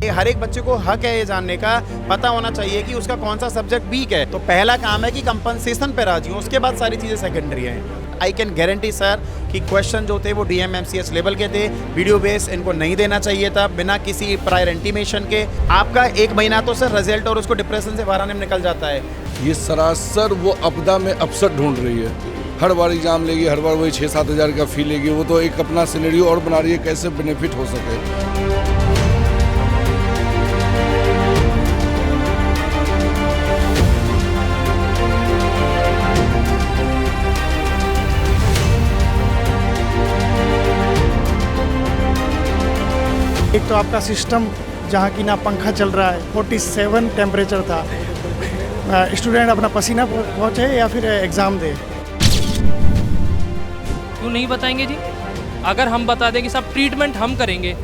हर एक बच्चे को हक है ये जानने का, पता होना चाहिए कि उसका कौन सा सब्जेक्ट वीक है। तो पहला काम है कि कंपनसेशन पे राजी हो, उसके बाद सारी चीज़ें सेकेंडरी हैं। आई कैन गारंटी सर कि क्वेश्चन जो थे वो DMMCH लेवल के थे, वीडियो बेस इनको नहीं देना चाहिए था बिना किसी प्रायर इंटीमेशन के। आपका 1 महीना तो सर रिजल्ट और उसको डिप्रेशन से बाहर आने में निकल जाता है। ये सरासर वो आपदा में अवसर ढूंढ रही है। हर बार एग्जाम लेगी, हर बार वही 6-7 हज़ार का फी लेगी। वो तो एक अपना सिनेरियो और बना रही है कैसे बेनिफिट हो सके। एक तो आपका सिस्टम जहाँ की ना पंखा चल रहा है, 47 टेम्परेचर था। स्टूडेंट अपना पसीना पहुँचे या फिर एग्ज़ाम दे। क्यों नहीं बताएंगे जी? अगर हम बता दें कि साहब ट्रीटमेंट हम करेंगे,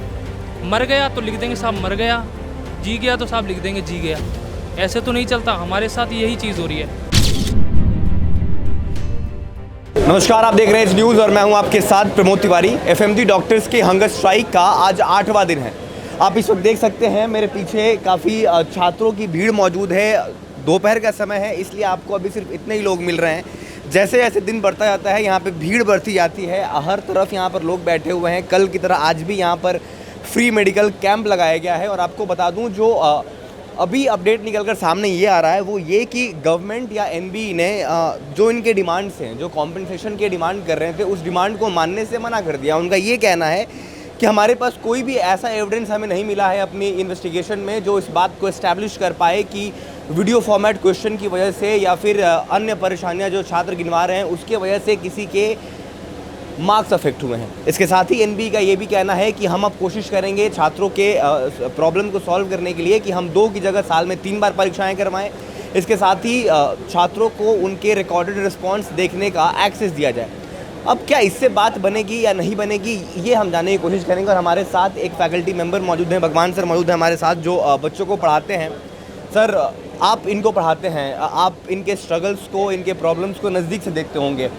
मर गया तो लिख देंगे साहब मर गया, जी गया तो साहब लिख देंगे जी गया। ऐसे तो नहीं चलता, हमारे साथ यही चीज़ हो रही है। नमस्कार, आप देख रहे हैं इस न्यूज़ और मैं हूं आपके साथ प्रमोद तिवारी। FMG डॉक्टर्स के हंगर स्ट्राइक का आज 8वां दिन है। आप इस वक्त देख सकते हैं मेरे पीछे काफ़ी छात्रों की भीड़ मौजूद है। दोपहर का समय है, इसलिए आपको अभी सिर्फ इतने ही लोग मिल रहे हैं। जैसे जैसे दिन बढ़ता जाता है यहाँ पे भीड़ बढ़ती जाती है। हर तरफ यहाँ पर लोग बैठे हुए हैं। कल की तरह आज भी यहाँ पर फ्री मेडिकल कैंप लगाया गया है। और आपको बता दूँ जो अभी अपडेट निकलकर सामने ये आ रहा है वो ये कि गवर्नमेंट या NBE ने जो इनके डिमांड्स हैं, जो कॉम्पनसेशन के डिमांड कर रहे थे, उस डिमांड को मानने से मना कर दिया। उनका ये कहना है कि हमारे पास कोई भी ऐसा एविडेंस हमें नहीं मिला है अपनी इन्वेस्टिगेशन में जो इस बात को इस्टेब्लिश कर पाए कि वीडियो फॉर्मेट क्वेश्चन की वजह से या फिर अन्य परेशानियाँ जो छात्र गिनवा रहे हैं उसके वजह से किसी के मार्क्स अफेक्ट हुए हैं। इसके साथ ही NBE का ये भी कहना है कि हम अब कोशिश करेंगे छात्रों के प्रॉब्लम को सॉल्व करने के लिए कि हम 2 की जगह साल में 3 बार परीक्षाएं करवाएं। इसके साथ ही छात्रों को उनके रिकॉर्डेड रिस्पांस देखने का एक्सेस दिया जाए। अब क्या इससे बात बनेगी या नहीं बनेगी, ये हम जानने की कोशिश करेंगे। और हमारे साथ एक फैकल्टी मेम्बर मौजूद हैं, भगवान सर मौजूद हैं हमारे साथ, जो बच्चों को पढ़ाते हैं। सर, आप इनको पढ़ाते हैं, आप इनके स्ट्रगल्स को, इनके प्रॉब्लम्स को नज़दीक से देखते होंगे।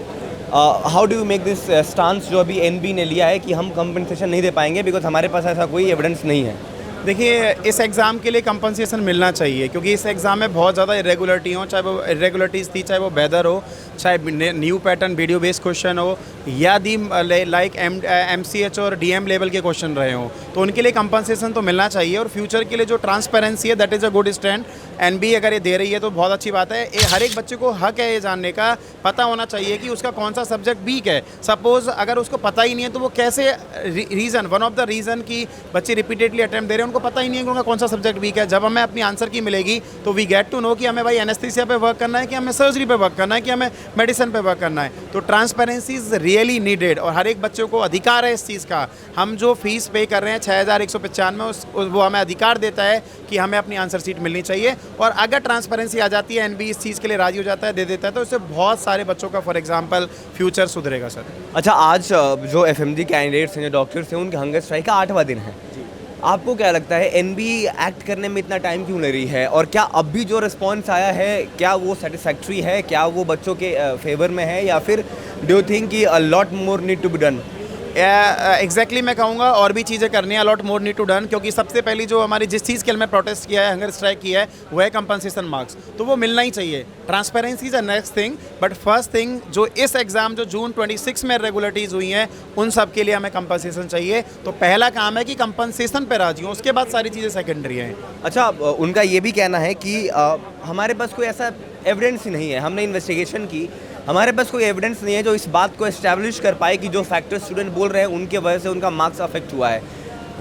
How do you make this stance जो अभी NBE ने लिया है कि हम कंपनसेशन नहीं दे पाएंगे बिकॉज हमारे पास ऐसा कोई एविडेंस नहीं है? देखिए, इस एग्ज़ाम के लिए कंपनसेशन मिलना चाहिए क्योंकि इस एग्ज़ाम में बहुत ज़्यादा इरेगुलरिटी हो, चाहे वो इरेगुलरिटीज़ थी, चाहे वो वेदर हो, चाहे new pattern video based question हो या दी लाइक MCH और DM लेवल के क्वेश्चन रहे हो, तो उनके लिए कंपनसेशन तो मिलना चाहिए। और फ्यूचर के लिए जो ट्रांसपेरेंसी है that is a good stand. NBE अगर ये दे रही है तो बहुत अच्छी बात है। हर एक बच्चे को हक है ये जानने का, पता होना चाहिए कि उसका कौन सा सब्जेक्ट वीक है। सपोज़ अगर उसको पता ही नहीं है तो वो कैसे reason, one of the reason कि बच्चे रिपीटेडली अटैम्प्ट दे रहे हैं, उनको पता ही नहीं है कि उनका कौन सा सब्जेक्ट वीक है। जब हमें अपनी आंसर की मिलेगी तो वी गेट टू नो कि हमें भाई एनेस्थीसिया पे वर्क करना है, कि हमें सर्जरी पे वर्क करना है, कि हमें मेडिसिन पे वर्क करना है। तो ट्रांसपेरेंसी इज़ रियली नीडेड और हर एक बच्चे को अधिकार है इस चीज़ का। हम जो फीस पे कर रहे हैं 6195 वो हमें अधिकार देता है कि हमें अपनी आंसर सीट मिलनी चाहिए। और अगर ट्रांसपेरेंसी आ जाती है, NBE इस चीज़ के लिए राजी हो जाता है, दे देता है, तो इससे बहुत सारे बच्चों का फॉर एग्जांपल फ्यूचर सुधरेगा सर। अच्छा, आज जो FMG कैंडिडेट्स हैं, जो डॉक्टर्स हैं, उनके हंगर स्ट्राइक का 8वां दिन है। आपको क्या लगता है NBE एक्ट करने में इतना टाइम क्यों ले रही है? और क्या अब भी जो रिस्पॉन्स आया है क्या वो सेटिस्फैक्ट्री है? क्या वो बच्चों के फेवर में है या फिर डू यू थिंक कि a lot more need to be done? Exactly मैं कहूँगा और भी चीज़ें करनी है, a lot more need to done. क्योंकि सबसे पहली जो हमारी जिस चीज़ के लिए हमने प्रोटेस्ट किया है, हंगर स्ट्राइक किया है, वो है कंपनसेशन मार्क्स। तो वो मिलना ही चाहिए। Transparency is a next thing, but first thing जो इस एग्ज़ाम जो जून 26 में रेगुलरिटीज़ हुई हैं उन सब के लिए हमें कंपनसेशन चाहिए। तो पहला काम है कि कंपनसेशन पे राजी हो, उसके बाद सारी चीज़ें सेकेंडरी हैं। अच्छा, उनका ये भी कहना है कि हमारे पास कोई ऐसा एविडेंस ही नहीं है, हमने इन्वेस्टिगेशन की, हमारे पास कोई एविडेंस नहीं है जो इस बात को एस्टैब्लिश कर पाए कि जो फैक्टर्स स्टूडेंट बोल रहे हैं उनके वजह से उनका मार्क्स अफेक्ट हुआ है।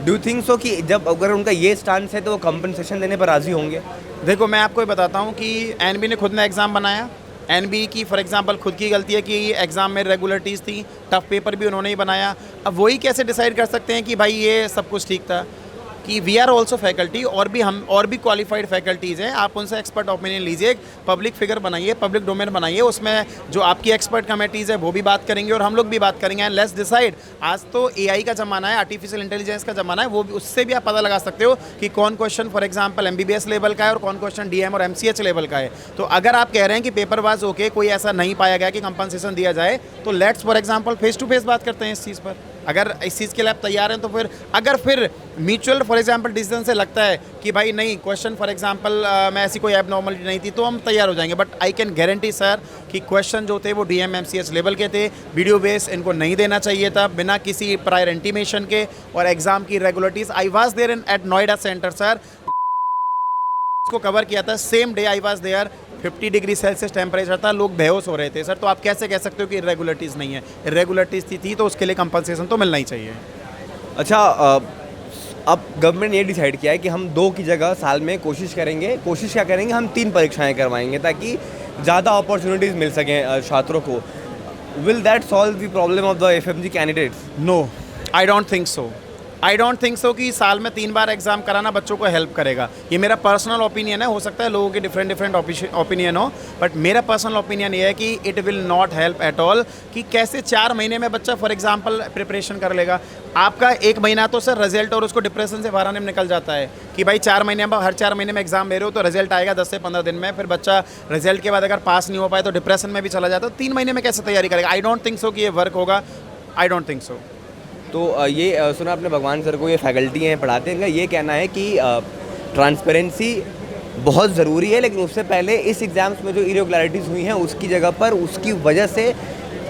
डू यू थिंक सो कि जब अगर उनका ये स्टांस है तो वो कंपनसेशन देने पर राजी होंगे? देखो, मैं आपको ये बताता हूँ कि NBE ने खुद ने एग्ज़ाम बनाया। NBE की फॉर एग्जांपल खुद की गलती है कि एग्ज़ाम में रेगुलरिटीज़ थी, टफ पेपर भी उन्होंने ही बनाया। अब वही कैसे डिसाइड कर सकते हैं कि भाई ये सब कुछ ठीक था? कि वी आर ऑल्सो फैकल्टी, और भी क्वालिफाइड फैकल्टीज़ हैं, आप उनसे एक्सपर्ट ओपिनियन लीजिए, पब्लिक फिगर बनाइए, पब्लिक डोमेन बनाइए, उसमें जो आपकी एक्सपर्ट कमेटीज़ है वो भी बात करेंगे और हम लोग भी बात करेंगे एंड लेट्स डिसाइड। आज तो AI का ज़माना है, आर्टिफिशियल इंटेलिजेंस का ज़माना है, वो भी उससे भी आप पता लगा सकते हो कि कौन question for example MBBS level का है और कौन क्वेश्चन DM और MCH लेवल का है। तो अगर आप कह रहे हैं कि पेपर वाइज ओके कोई ऐसा नहीं पाया गया कि कंपनसेशन दिया जाए, तो let's for example face to face बात करते हैं इस चीज़ पर। अगर इस चीज़ के लिए आप तैयार हैं तो फिर अगर फिर म्यूचुअल फॉर एग्जांपल डिसीजन से लगता है कि भाई नहीं क्वेश्चन फॉर एग्जांपल में ऐसी कोई एबनॉर्मलिटी नहीं थी तो हम तैयार हो जाएंगे, but I can guarantee sir कि क्वेश्चन जो थे वो DMMCH लेवल के थे, वीडियो बेस इनको नहीं देना चाहिए था बिना किसी प्रायर इंटीमेशन के, और एग्ज़ाम की regularities I was there in at Noida centre sir, को कवर किया था, same day I was there, 50 degree Celsius temperature था, लोग बेहोश हो रहे थे सर। तो आप कैसे कह सकते हो कि इरेगुलरिटीज़ नहीं है? इरेगुलरिटीज़ थी तो उसके लिए कंपनसेशन तो मिलना ही चाहिए। अच्छा, अब गवर्नमेंट ने ये डिसाइड किया है कि हम 2 की जगह साल में कोशिश करेंगे, कोशिश क्या करेंगे, हम 3 परीक्षाएं करवाएंगे ताकि ज़्यादा अपॉर्चुनिटीज़ मिल सकें छात्रों को। Will that solve the problem of the FMG candidates? No, I don't think so. I don't think so कि साल में 3 बार एग्जाम कराना बच्चों को हेल्प करेगा। ये मेरा पर्सनल ओपिनियन है, हो सकता है लोगों के डिफरेंट ओपिनियन हो, बट मेरा पर्सनल ओपिनियन ये है कि it will not help at all. कि कैसे 4 महीने में बच्चा फॉर एग्जांपल प्रिपरेशन कर लेगा? आपका 1 महीना तो सर रिजल्ट और उसको डिप्रेशन से बाहर आने में निकल जाता है कि भाई 4 महीने में, हर 4 महीने में एग्जाम दे रहे हो तो रिजल्ट आएगा 10 से 15 दिन में, फिर बच्चा रिजल्ट के बाद अगर पास नहीं हो पाए तो डिप्रेशन में भी चला जाता है। 3 महीने में कैसे तैयारी करेगा? आई डोंट थिंक सो कि ये वर्क होगा, आई डोंट थिंक सो। तो ये सुना आपने भगवान सर को, ये फैकल्टी हैं पढ़ाते हैं, इनका ये कहना है कि ट्रांसपेरेंसी बहुत ज़रूरी है, लेकिन उससे पहले इस एग्ज़ाम्स में जो इरेगुलरिटीज़ हुई हैं उसकी जगह पर उसकी वजह से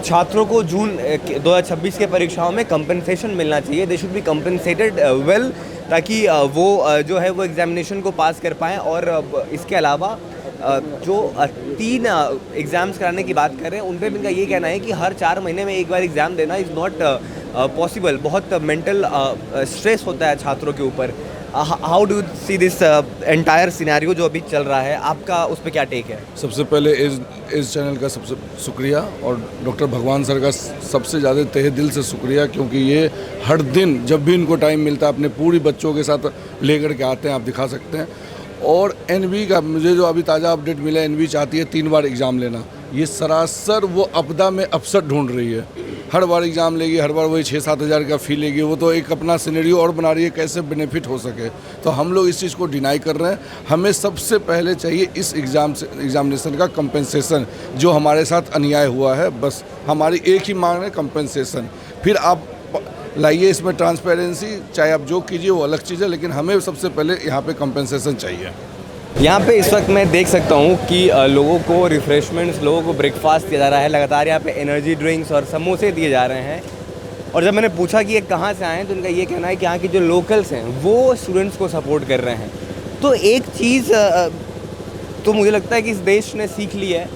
छात्रों को जून 2026 के परीक्षाओं में कंपनसेशन मिलना चाहिए। They should be compensated well, ताकि वो जो है वो एग्जामिनेशन को पास कर पाएँ। और इसके अलावा जो 3 एग्ज़ाम्स कराने की बात कर रहे हैं उन पर भी इनका ये कहना है कि हर 4 महीने में एक बार एग्ज़ाम देना इज़ नॉट पॉसिबल। बहुत मेंटल स्ट्रेस होता है छात्रों के ऊपर। How do see this entire scenario जो अभी चल रहा है, आपका उस पर क्या टेक है? सबसे पहले इस चैनल का सबसे शुक्रिया, और डॉक्टर भगवान सर का सबसे ज़्यादा तहे दिल से शुक्रिया, क्योंकि ये हर दिन जब भी इनको टाइम मिलता है अपने पूरी बच्चों के साथ लेकर के आते हैं, आप दिखा सकते हैं। और NV का मुझे जो अभी ताज़ा अपडेट मिला, NV चाहती है 3 बार एग्ज़ाम लेना। ये सरासर वो आपदा में अवसर ढूंढ रही है। हर बार एग्ज़ाम लेगी, हर बार वही 6-7 हज़ार का फ़ी लेगी, वो तो एक अपना सिनेरियो और बना रही है कैसे बेनिफिट हो सके। तो हम लोग इस चीज़ को डिनाई कर रहे हैं। हमें सबसे पहले चाहिए इस एग्जामिनेशन का कंपनसेशन, जो हमारे साथ अन्याय हुआ है। बस हमारी एक ही मांग है, कंपनसेशन। फिर आप लाइए इसमें ट्रांसपेरेंसी, चाहे आप जो कीजिए वो अलग चीज़ है, लेकिन हमें सबसे पहले यहाँ पे कंपनसेशन चाहिए। यहाँ पे इस वक्त मैं देख सकता हूँ कि लोगों को रिफ़्रेशमेंट्स, लोगों को ब्रेकफास्ट दिया जा रहा है, लगातार यहाँ पे एनर्जी ड्रिंक्स और समोसे दिए जा रहे हैं। और जब मैंने पूछा कि ये कहाँ से आए हैं तो उनका ये कहना है कि यहाँ के जो लोकल्स हैं वो स्टूडेंट्स को सपोर्ट कर रहे हैं। तो एक चीज़ तो मुझे लगता है कि इस देश ने सीख ली है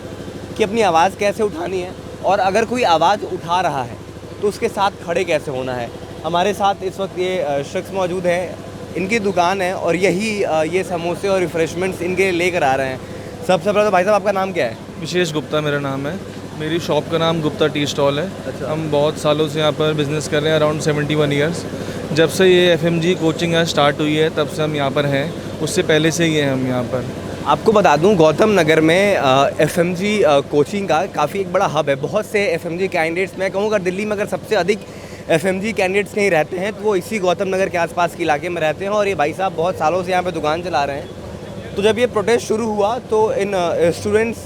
कि अपनी आवाज़ कैसे उठानी है, और अगर कोई आवाज़ उठा रहा है तो उसके साथ खड़े कैसे होना है। हमारे साथ इस वक्त ये शख्स मौजूद है, इनकी दुकान है और यही ये समोसे और रिफ़्रेशमेंट्स इनके लेकर आ रहे हैं। सबसे पहले तो भाई साहब आपका नाम क्या है? विशेष गुप्ता मेरा नाम है। मेरी शॉप का नाम गुप्ता टी स्टॉल है। अच्छा। हम बहुत सालों से यहाँ पर बिज़नेस कर रहे हैं, अराउंड 71 ईयर्स। जब से ये FMG कोचिंग स्टार्ट हुई है तब से हम यहाँ पर हैं, उससे पहले से ही हैं हम यहाँ पर। आपको बता दूं, गौतम नगर में FMG कोचिंग का काफ़ी एक बड़ा हब है। बहुत से FMG कैंडिडेट्स, मैं कहूँगा दिल्ली में अगर सबसे अधिक FMG कैंडिडेट्स कहीं रहते हैं तो वो इसी गौतम नगर के आसपास के इलाके में रहते हैं। और ये भाई साहब बहुत सालों से यहाँ पे दुकान चला रहे हैं। तो जब ये प्रोटेस्ट शुरू हुआ तो इन स्टूडेंट्स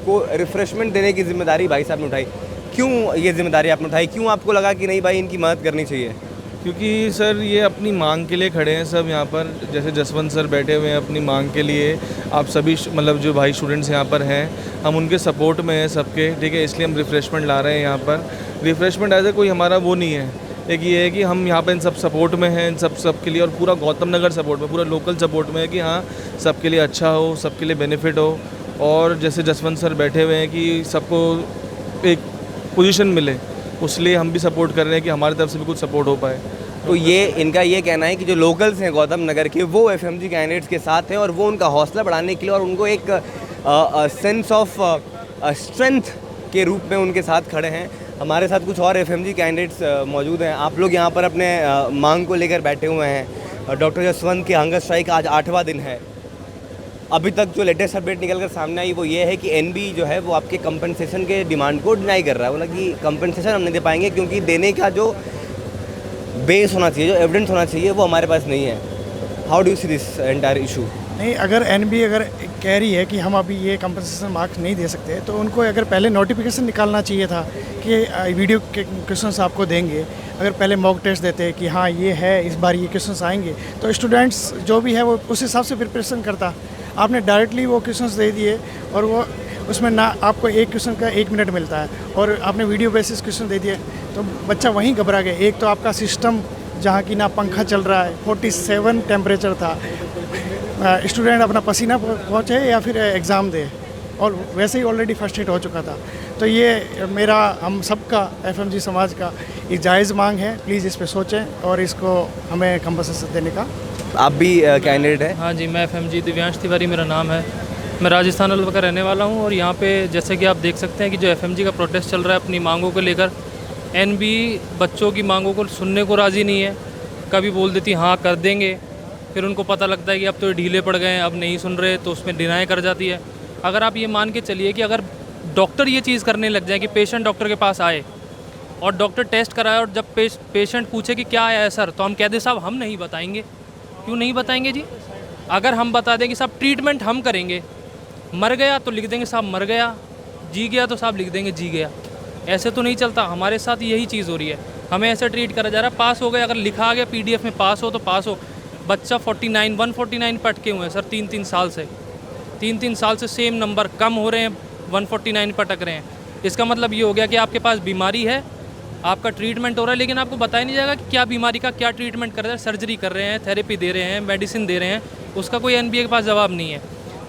को रिफ़्रेशमेंट देने की जिम्मेदारी भाई साहब ने उठाई। क्यों ये जिम्मेदारी आपने उठाई? क्यों आपको लगा कि नहीं भाई इनकी मदद करनी चाहिए? क्योंकि सर ये अपनी मांग के लिए खड़े हैं सब यहाँ पर। जैसे जसवंत सर बैठे हुए हैं अपनी मांग के लिए, आप सभी मतलब जो भाई स्टूडेंट्स यहाँ पर हैं हम उनके सपोर्ट में हैं सबके, ठीक है। इसलिए हम रिफ़्रेशमेंट ला रहे हैं यहाँ पर। रिफ़्रेशमेंट ऐसे कोई हमारा वो नहीं है, एक ये है कि हम यहाँ पर इन सब सपोर्ट में हैं, इन सब के लिए, और पूरा गौतम नगर सपोर्ट में, पूरा लोकल सपोर्ट में है कि हाँ सबके लिए अच्छा हो, सबके लिए बेनिफिट हो। और जैसे जसवंत सर बैठे हुए हैं कि सबको एक पोजीशन मिले, उसलिए हम भी सपोर्ट कर रहे हैं कि हमारी तरफ से भी कुछ सपोर्ट हो पाए। तो ये इनका ये कहना है कि जो लोकल्स हैं गौतम नगर के, वो FMG कैंडिडेट्स के साथ हैं और वो उनका हौसला बढ़ाने के लिए और उनको एक सेंस ऑफ स्ट्रेंथ के रूप में उनके साथ खड़े हैं। हमारे साथ कुछ और FMG कैंडिडेट्स मौजूद हैं। आप लोग यहाँ पर अपने मांग को लेकर बैठे हुए हैं। डॉक्टर जसवंत के हंगर स्ट्राइक आज 8वां दिन है। अभी तक जो लेटेस्ट अपडेट निकल कर सामने आई वो ये है कि NB जो है वो आपके कंपनसेशन के डिमांड को डिनाई कर रहा है। बोला कि कंपनसेशन हम नहीं दे पाएंगे क्योंकि देने का जो बेस होना चाहिए, जो एविडेंस होना चाहिए वो हमारे पास नहीं है। How do you see this entire issue? नहीं, अगर एनबी अगर कह रही है कि हम अभी ये कंपनसेशन मार्क्स नहीं दे सकते, तो उनको अगर पहले नोटिफिकेशन निकालना चाहिए था कि वीडियो के क्वेश्चंस आपको देंगे। अगर पहले मॉक टेस्ट देते कि हाँ ये है, इस बार ये क्वेश्चंस आएंगे, तो स्टूडेंट्स जो भी है वो उस हिसाब से प्रिपरेशन करता। आपने डायरेक्टली वो क्वेश्चंस दे दिए और वो उसमें ना आपको एक क्वेश्चन का 1 मिनट मिलता है और आपने वीडियो बेसिस क्वेश्चन दे दिए, तो बच्चा वहीं घबरा गया। एक तो आपका सिस्टम जहाँ की ना पंखा चल रहा है, 47 टेम्परेचर था, स्टूडेंट अपना पसीना पहुँचे या फिर एग्ज़ाम दे, और वैसे ही ऑलरेडी फर्स्ट हिट हो चुका था। तो ये मेरा हम सबका एफएमजी समाज का एक जायज़ मांग है, प्लीज़ इस पे सोचें और इसको हमें कंपनसेशन देने का। आप भी कैंडिडेट हैं? हाँ जी, मैं एफएमजी दिव्यांश तिवारी मेरा नाम है। मैं राजस्थान अलवर का रहने वाला हूँ और यहाँ पे जैसे कि आप देख सकते हैं कि जो एफएमजी का प्रोटेस्ट चल रहा है अपनी मांगों को लेकर, एनबी बच्चों की मांगों को सुनने को राज़ी नहीं है। कभी बोल देती हाँ कर देंगे, फिर उनको पता लगता है कि अब तो ढीले पड़ गए हैं, अब नहीं सुन रहे, तो उसमें डिनाई कर जाती है। अगर आप ये मान के चलिए कि अगर डॉक्टर ये चीज़ करने लग जाए कि पेशेंट डॉक्टर के पास आए और डॉक्टर टेस्ट कराए और जब पेशेंट पूछे कि क्या आया है सर, तो हम कह दें साहब हम नहीं बताएंगे। क्यों नहीं बताएंगे जी? अगर हम बता दें कि साहब ट्रीटमेंट हम करेंगे, मर गया तो लिख देंगे साहब मर गया, जी गया तो साहब लिख देंगे जी गया। ऐसे तो नहीं चलता। हमारे साथ यही चीज़ हो रही है, हमें ऐसे ट्रीट करा जा रहा है। पास हो गए, अगर लिखा आ गया PDF में पास हो तो पास हो। बच्चा 149 पे अटके हुए हैं सर 3 साल से। 3 साल से सेम नंबर, कम हो रहे हैं, 149 पर अटक रहे हैं। इसका मतलब ये हो गया कि आपके पास बीमारी है, आपका ट्रीटमेंट हो रहा है, लेकिन आपको बताया नहीं जाएगा कि क्या बीमारी का क्या ट्रीटमेंट कर रहे हैं। सर्जरी कर रहे हैं, थेरेपी दे रहे हैं, मेडिसिन दे रहे हैं, उसका कोई एनबीए के पास जवाब नहीं है,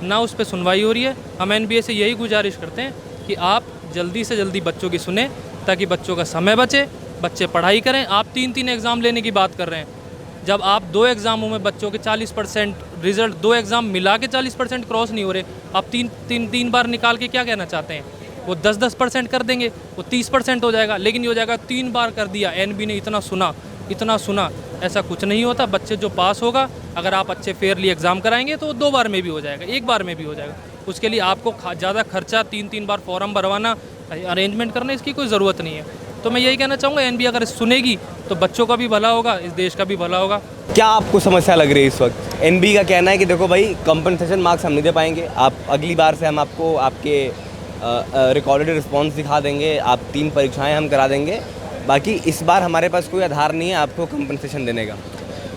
ना उस पर सुनवाई हो रही है। हम एनबीए से यही गुजारिश करते हैं कि आप जल्दी से जल्दी बच्चों की सुने, ताकि बच्चों का समय बचे, बच्चे पढ़ाई करें। आप 3 एग्ज़ाम लेने की बात कर रहे हैं, जब आप 2 एग्ज़ामों में बच्चों के 40% रिजल्ट, 2 एग्ज़ाम मिला के 40% क्रॉस नहीं हो रहे, आप तीन बार निकाल के क्या कहना चाहते हैं? वो 10% कर देंगे, वो 30% हो जाएगा। लेकिन ये हो जाएगा 3 बार कर दिया, एनबी ने इतना सुना। ऐसा कुछ नहीं होता। बच्चे जो पास होगा, अगर आप अच्छे फेयरली एग्ज़ाम कराएंगे तो 2 बार में भी हो जाएगा, 1 बार में भी हो जाएगा। उसके लिए आपको ज़्यादा खर्चा 3 बार फॉर्म भरवाना, अरेंजमेंट करना, इसकी कोई ज़रूरत नहीं है। तो मैं यही कहना चाहूँगा, एनबी अगर सुनेगी तो बच्चों का भी भला होगा, इस देश का भी भला होगा। क्या आपको समस्या लग रही है इस वक्त? एनबी का कहना है कि देखो भाई, कंपनसेशन मार्क्स हम नहीं दे पाएंगे, आप अगली बार से हम आपको आपके रिकॉर्डेड रिस्पॉन्स दिखा देंगे, आप 3 परीक्षाएं हम करा देंगे, बाकी इस बार हमारे पास कोई आधार नहीं है आपको कंपनसेशन देने का।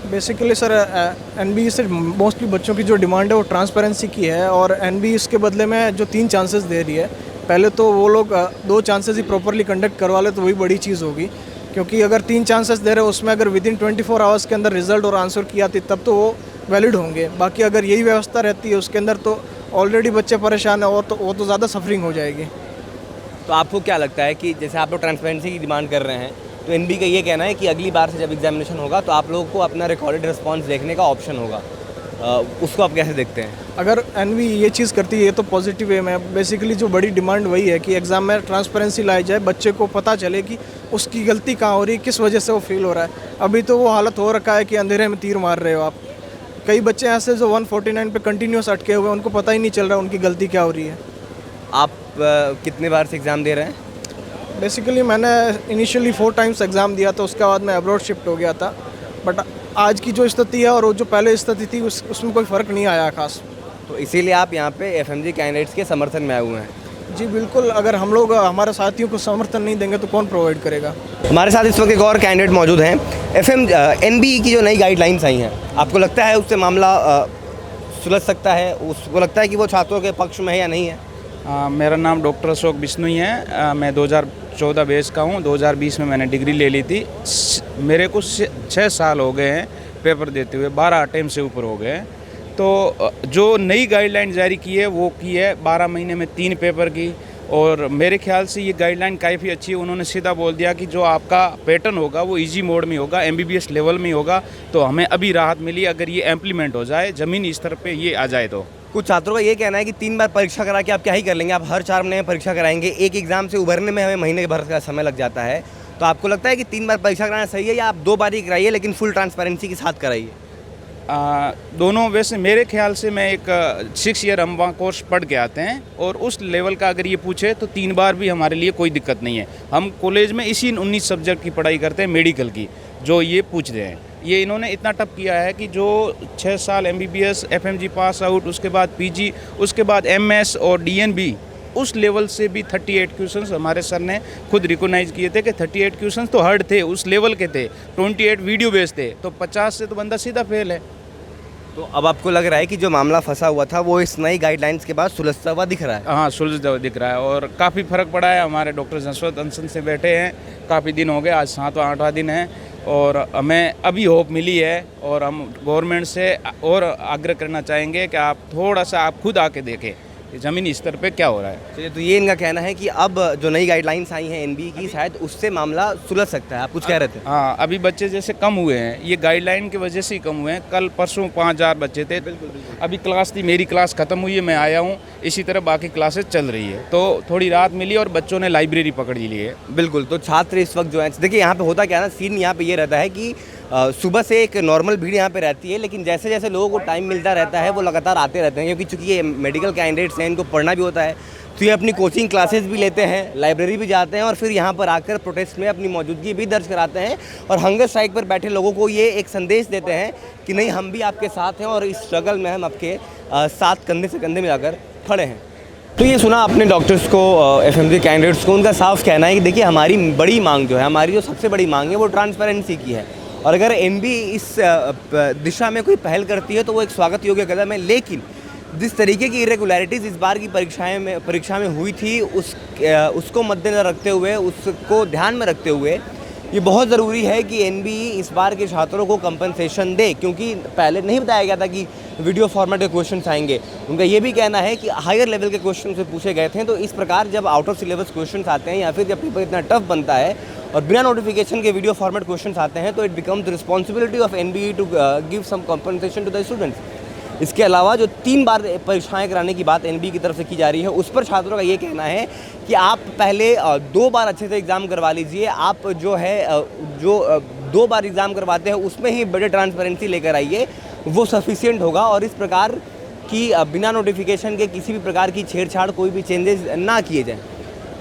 बेसिकली सर, एनबी से मोस्टली बच्चों की जो डिमांड है वो ट्रांसपेरेंसी की है, और एनबी इसके बदले में जो 3 चांसेस दे रही है, पहले तो वो लोग 2 चांसेस ही प्रॉपरली कंडक्ट करवा ले तो वही बड़ी चीज़ होगी। क्योंकि अगर 3 चांसेस दे रहे हो, उसमें अगर विदिन 24 आवर्स के अंदर रिजल्ट और आंसर की आती तब तो वो वैलिड होंगे। बाकी अगर यही व्यवस्था रहती है उसके अंदर, तो ऑलरेडी बच्चे परेशान है और तो वो तो ज़्यादा सफरिंग हो जाएगी। तो आपको क्या लगता है कि जैसे आप लोग ट्रांसपेरेंसी की डिमांड कर रहे हैं, तो एनबी का ये कहना है कि अगली बार से जब एग्जामिनेशन होगा तो आप लोगों को अपना रिकॉर्डेड रिस्पॉन्स देखने का ऑप्शन होगा, उसको आप कैसे देखते हैं? अगर एनबी ये चीज़ करती है तो पॉजिटिव वे में। बेसिकली जो बड़ी डिमांड वही है कि एग्ज़ाम में ट्रांसपेरेंसी लाई जाए, बच्चे को पता चले कि उसकी गलती कहाँ हो रही है, किस वजह से वो फेल हो रहा है। अभी तो वो हालत हो रखा है कि अंधेरे में तीर मार रहे हो आप। कई बच्चे ऐसे जो 149 पे कंटिन्यूस अटके हुए हैं, उनको पता ही नहीं चल रहा उनकी गलती क्या हो रही है। आप कितने बार से एग्ज़ाम दे रहे हैं? बेसिकली मैंने इनिशियली 4 टाइम्स एग्ज़ाम दिया था, उसके बाद मैं अब्रॉड शिफ्ट हो गया था। बट आज की जो स्थिति है और वो जो पहले स्थिति थी उसमें कोई फ़र्क नहीं आया खास। तो इसीलिए आप यहाँ पे एफएमजी कैंडिडेट्स के समर्थन में आए हुए हैं? जी बिल्कुल, अगर हम लोग हमारे साथियों को समर्थन नहीं देंगे तो कौन प्रोवाइड करेगा। हमारे साथ इस वक्त एक और कैंडिडेट मौजूद हैं। एनबी की जो नई गाइडलाइंस आई हैं, आपको लगता है उससे मामला सुलझ सकता है? उसको लगता है कि वो छात्रों के पक्ष में है या नहीं है? मेरा नाम डॉक्टर अशोक बिश्नोई है। मैं 2014 बैच का हूँ। 2020 में मैंने डिग्री ले ली थी। मेरे को 6 साल हो गए हैं पेपर देते हुए, 12 अटेम्प्ट से ऊपर हो गए हैं। तो जो नई गाइडलाइन जारी की है वो की है 12 महीने में 3 पेपर की, और मेरे ख्याल से ये गाइडलाइन काफ़ी अच्छी है। उन्होंने सीधा बोल दिया कि जो आपका पैटर्न होगा वो इजी मोड में होगा, MBBS लेवल में होगा। तो हमें अभी राहत मिली अगर ये इम्प्लीमेंट हो जाए, ज़मीनी स्तर पे ये आ जाए। तो कुछ छात्रों का ये कहना है कि 3 बार परीक्षा करा के आप क्या ही कर लेंगे, आप हर 4 महीने में परीक्षा कराएंगे, एक एग्ज़ाम से उभरने में हमें महीने भर का समय लग जाता है। तो आपको लगता है कि 3 बार परीक्षा कराना सही है, या आप 2 बार ही कराइए लेकिन फुल ट्रांसपेरेंसी के साथ कराइए? दोनों। वैसे मेरे ख्याल से मैं एक 6 ईयर हम वहाँ कोर्स पढ़ के आते हैं, और उस लेवल का अगर ये पूछे तो 3 बार भी हमारे लिए कोई दिक्कत नहीं है। हम कॉलेज में इसी 19 सब्जेक्ट की पढ़ाई करते हैं, मेडिकल की, जो ये पूछ रहे हैं। ये इन्होंने इतना टफ किया है कि जो 6 साल MBBS FMG पास आउट, उसके बाद PG, उसके बाद MS और DNB, उस लेवल से भी 38 क्वेश्चंस हमारे सर ने खुद रिकॉग्नाइज किए थे कि 38 क्वेश्चंस तो हार्ड थे, उस लेवल के थे, 28 वीडियो बेस्ड थे, तो 50 से तो बंदा सीधा फेल है। तो अब आपको लग रहा है कि जो मामला फंसा हुआ था वो इस नई गाइडलाइंस के बाद सुलझता हुआ दिख रहा है? हाँ, सुलझता हुआ दिख रहा है और काफ़ी फ़र्क पड़ा है। हमारे डॉक्टर जसवंत अनशन से बैठे हैं, काफ़ी दिन हो गए, आज 7वां 8वां दिन है और हमें अभी होप मिली है और हम गवर्नमेंट से और आग्रह करना चाहेंगे कि आप थोड़ा सा आप खुद आके देखें ज़मीनी स्तर पे क्या हो रहा है। चलिए, तो ये इनका कहना है कि अब जो नई गाइडलाइंस आई हैं NB की, शायद उससे मामला सुलझ सकता है। आप कुछ कह रहे थे? हाँ, अभी बच्चे जैसे कम हुए हैं, ये गाइडलाइन की वजह से ही कम हुए हैं। कल परसों 5000 बच्चे थे, अभी क्लास थी, मेरी क्लास ख़त्म हुई है, मैं आया हूँ, इसी तरह बाकी क्लासेस चल रही है, तो थोड़ी राहत मिली और बच्चों ने लाइब्रेरी पकड़ ली है। बिल्कुल, तो छात्र इस वक्त जो है, देखिए यहाँ पे होता क्या है ना, सीन यहाँ पे ये रहता है कि सुबह से एक नॉर्मल भीड़ यहाँ पे रहती है, लेकिन जैसे जैसे लोगों को टाइम मिलता रहता है वो लगातार आते रहते हैं, क्योंकि चूँकि ये मेडिकल कैंडिडेट्स हैं, इनको पढ़ना भी होता है, तो ये अपनी कोचिंग क्लासेस भी लेते हैं, लाइब्रेरी भी जाते हैं और फिर यहाँ पर आकर प्रोटेस्ट में अपनी मौजूदगी भी दर्ज कराते हैं और हंगर स्ट्राइक पर बैठे लोगों को ये एक संदेश देते हैं कि नहीं, हम भी आपके साथ हैं और इस स्ट्रगल में हम आपके साथ कंधे से कंधे मिलाकर खड़े हैं। तो ये सुना अपने डॉक्टर्स को, FMG कैंडिडेट्स को, उनका साफ कहना है कि देखिए, हमारी बड़ी मांग जो है, हमारी जो सबसे बड़ी मांग है वो ट्रांसपेरेंसी की है और अगर NB इस दिशा में कोई पहल करती है तो वो एक स्वागत योग्य कदम है, लेकिन जिस तरीके की इरेगुलरिटीज़ इस बार की परीक्षा में हुई थी उसको मद्देनजर रखते हुए, उसको ध्यान में रखते हुए ये बहुत ज़रूरी है कि NB इस बार के छात्रों को कंपनसेशन दे, क्योंकि पहले नहीं बताया गया था कि वीडियो फॉर्मेट के क्वेश्चंस आएंगे। उनका ये भी कहना है कि हायर लेवल के क्वेश्चन से पूछे गए थे, तो इस प्रकार जब आउट ऑफ सिलेबस क्वेश्चंस आते हैं या फिर जब पेपर इतना टफ बनता है और बिना नोटिफिकेशन के वीडियो फॉर्मेट क्वेश्चंस आते हैं, तो it becomes the responsibility of NB to give some compensation to the students. इसके अलावा जो 3 बार परीक्षाएं कराने की बात NB की तरफ से की जा रही है, उस पर छात्रों का ये कहना है कि आप पहले 2 बार अच्छे से एग्ज़ाम करवा लीजिए, आप जो है 2 बार एग्ज़ाम करवाते हैं उसमें ही बड़े ट्रांसपेरेंसी लेकर आइए, वो सफिशिएंट होगा और इस प्रकार की बिना नोटिफिकेशन के किसी भी प्रकार की छेड़छाड़, कोई भी चेंजेस ना किए जाएँ।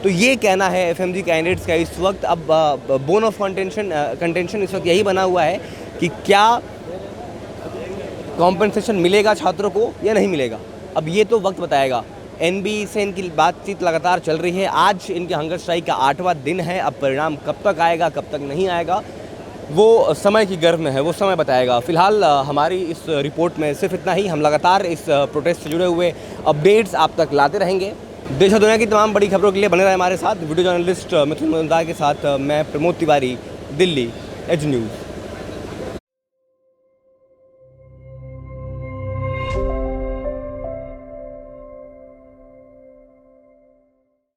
तो ये कहना है FMG कैंडिडेट्स का इस वक्त। अब बोन ऑफ कंटेंशन इस वक्त यही बना हुआ है कि क्या कॉम्पनसेशन मिलेगा छात्रों को या नहीं मिलेगा, अब ये तो वक्त बताएगा। NB से इनकी बातचीत लगातार चल रही है, आज इनके हंगर स्ट्राइक का 8वां दिन है। अब परिणाम कब तक आएगा, कब तक नहीं आएगा, वो समय की गर्भ में है, वो समय बताएगा। फिलहाल हमारी इस रिपोर्ट में सिर्फ इतना ही। हम लगातार इस प्रोटेस्ट से जुड़े हुए अपडेट्स आप तक लाते रहेंगे। देश और दुनिया की तमाम बड़ी खबरों के लिए बने रहे हमारे साथ। वीडियो जर्नलिस्ट मिथुन मजूमदार के साथ मैं प्रमोद तिवारी, दिल्ली, एज न्यूज़।